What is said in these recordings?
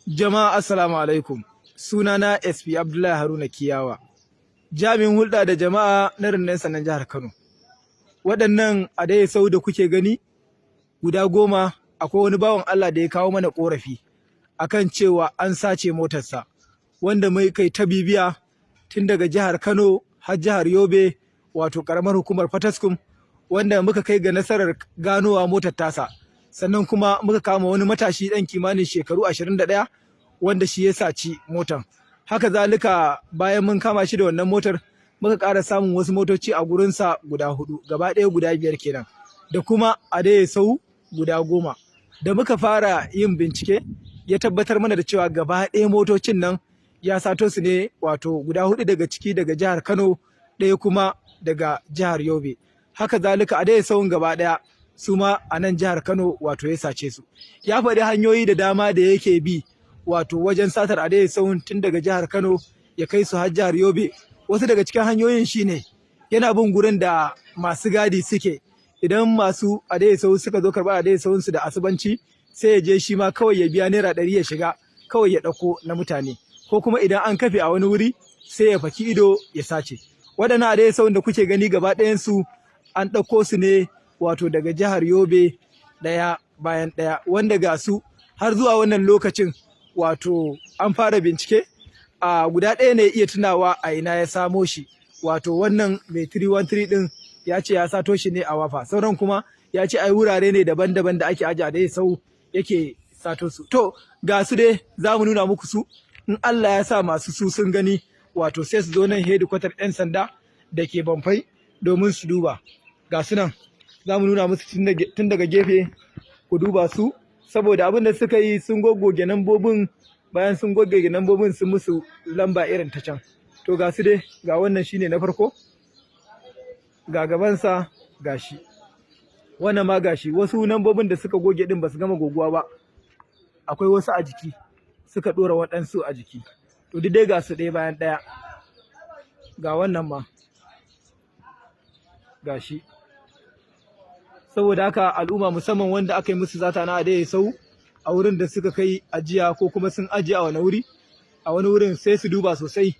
Jama'a assalamu alaikum. Sunana SP Abdullahi Haruna Kiyawa. Jami'in hulɗa da jama'a na rundunar sanan jihar Kano. Waɗannan a dai sau da kuke gani guda 10 akwai wani bawan Allah da ya kawo mana ƙorafi akan cewa an sace motarsa wanda mai kai ta bibiya tun daga jihar Kano har jihar Yobe wato ƙaramar hukumar Fataskum wanda muka kai ga nasarar ganowa motar tasa. Sannan kuma muka kama wani matashi ɗan kimanin shekaru 21 wanda shi ya saci motar. Haka zalika bayan mun kama shi da wannan motar muka ƙara samun wasu motoci a gurinsa guda 4 gaba ɗaya guda 5 kenan da kuma a dai sau guda 10 da muka fara yin bincike ya tabbatar mana da cewa gaba ɗaya motocin nan ya sato su ne wato guda 4 daga ciki daga jihar Kano ɗaya kuma daga jihar Yobe. Haka zalika a dai sauran gaba ɗaya su ma a nan jihar Kano wato ya sace su. Ya faɗi hanyoyi da dama da yake bi wato wajen satar a dai sauran tun daga jihar Kano ya kai su har jihar Yobe. Wasu daga cikin hanyoyin shine yana bin gurin da masu gadi suke. Idan masu a dai sau suka zo karɓar a dai sauran su da asubanci sai ya je shi ma kawai ya biya naira 100 ya shiga kawai ya ɗauko na mutane. Ko kuma idan an kafe a wani wuri sai ya faki ido ya sace. Waɗannan a dai sauran da kuke gani gaba ɗayan su an ɗauko su ne wato daga jihar Yobe ɗaya bayan ɗaya wanda ga su har zuwa wannan lokacin wato an fara bincike a guda ɗaya ne iya tunawa a ina ya samo shi wato wannan mai 313 ɗin ya ce ya sato shi ne a Wafa sauran kuma ya ce ai wurare ne daban-daban da ake ajiye da sau yake sato su. To ga su dai za mu nuna muku su in Allah ya sa masu su sun gani wato sai su zo nan hedikwatar 'yan sanda da ke Bamfai domin su duba. Ga su nan za mu nuna musu tun daga gefe ku duba su saboda abin da suka yi sun goggoge lambobin bayan sun goggoge lambobin sun musu lamba irin ta can. To ga su dai ga wannan shine na farko ga gabansa gashi wannan ma gashi wasu lambobin da suka goge din ba su gama goguwa ba akwai wasu a jiki suka ɗora waɗansu a jiki. To dai ga su ɗaya bayan ɗaya ga wannan ma gashi. Saboda haka al'umma musamman wanda aka yi musu zata na adai sau a wurin da suka kai ajiya ko kuma sun ajiye a wani wurin sai su duba sosai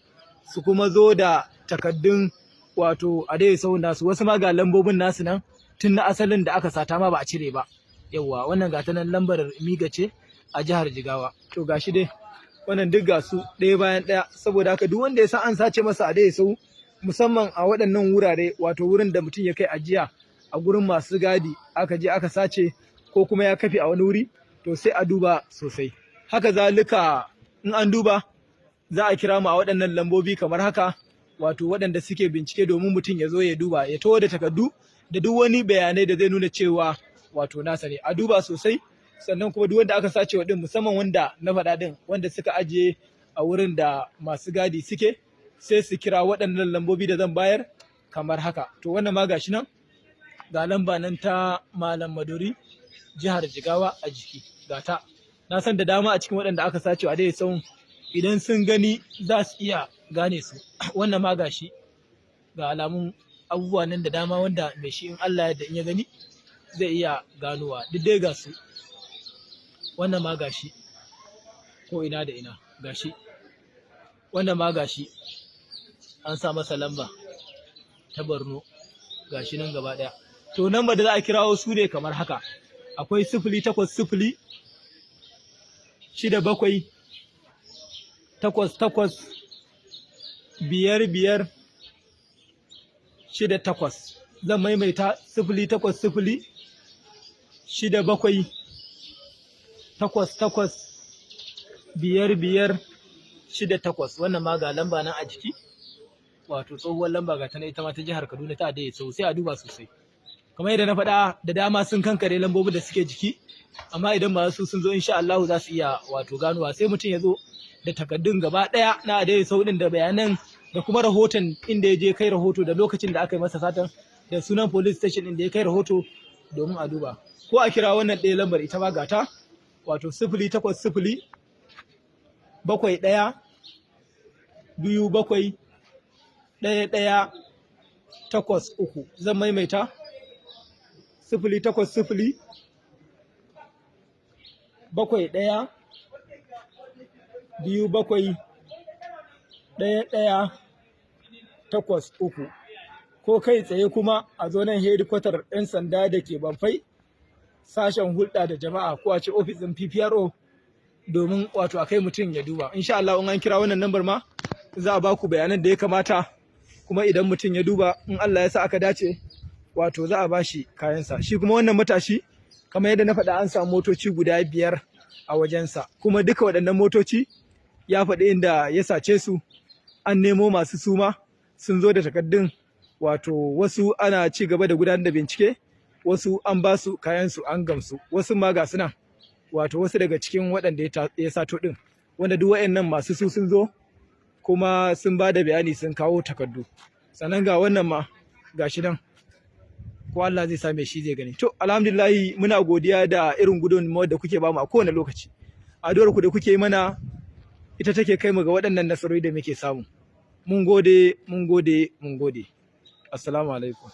su kuma zo da takaddun wato adai sau nasu wasu ma ga lambobin nasu nan tun na asalin da aka sata ma ba a cire ba. Yawwa wannan ga ta nan lambar miga ce a jihar Jigawa. To gashi dai wannan duk ga su ɗaya bayan ɗaya saboda haka duk wanda ya san an sace masa adai sau musamman a waɗannan wurare wato wurin da mutum ya kai ajiya a gurin masu gadi aka je aka sace ko kuma ya kafe a wani wuri to sai a duba sosai. Haka zalika in an duba za a kira mu a waɗannan lambobi kamar haka wato waɗanda suke bincike domin mutum ya zo ya duba ya taho da takardu da duk wani bayanai da zai nuna cewa wato nasa ne a duba sosai. Sannan kuma duk wanda aka sace wa din musamman wanda na faɗa din wanda suka ajiye a wurin da masu gadi suke sai su kira waɗannan lambobi da zan bayar kamar haka. To wannan ma gashi nan ga lamba nan ta Malam Maduri jihar Jigawa a jiki ga ta. Na san da dama a cikin waɗanda aka sace a dai sau idan sun gani za su iya gane su. Wannan ma gashi ga alamun abubuwa nan da dama wanda mai shi in Allah yadda in ya gani zai iya ganowa duk dai ga su. Wannan ma gashi ko ina da ina gashi. Wannan ma gashi an sa masa lamba ta Borno gashi nan gaba ɗaya. To namba da za a kirawo su ne kamar haka akwai 080 67 88 55 68 zan maimaita 080 67 88 55 68 wannan ma ga lamba nan a jiki wato tsohuwar lamba ga ta ita ma ta jihar Kaduna ta dai sosai a duba sosai. Kamar yadda na faɗa da dama sun kankare lambobin da suke jiki amma idan masu sun zo insha Allah za su iya wato ganowa sai mutum ya zo da takaddun gaba ɗaya na dai sau ɗin da bayanan da kuma rahoton inda ya je kai rahoto da lokacin da aka yi masa satan da sunan police station inda ya kai rahoto domin a duba ko a kira wannan ɗaya lambar ita ma gata wato 080 71 27 11 8 zan maimaita 080 7 1 27 ko kai tsaye kuma a zo nan hedikwatar 'yan sanda da ke Banfai sashen hulɗa da jama'a ko a ce ofisin PPRO domin wato a kai mutum ya duba. Insha Allah in an kira wannan lambar ma za a ba ku bayanan da ya kamata, kuma idan mutum ya duba in Allah ya sa aka dace wato za a ba shi kayansa. Shi kuma wannan matashi kamar yadda na faɗa an samu motoci guda 5 a wajensa, kuma duka waɗannan motoci ya faɗi inda ya sace su, an nemo masu suma sun zo da takardun, wato wasu ana ci gaba da gudanar da bincike, wasu an ba su kayansu an gamsu, wasu ma ga su nan, wato wasu daga cikin waɗanda ya sato ɗin, wanda duk waɗannan masu su sun zo kuma sun ba da bayani sun kawo takardu. Sannan ga wannan ma ga shi nan, ko Allah zai same shi zai gani. To alhamdulillahi muna godiya da irin gudunmawar da kuke bamu a kowane lokaci. Addu'ar ku da kuke yi mana ita take kai mu ga waɗannan nasarori da muke samu. Mun gode, mun gode, mun gode. Assalamu alaikum.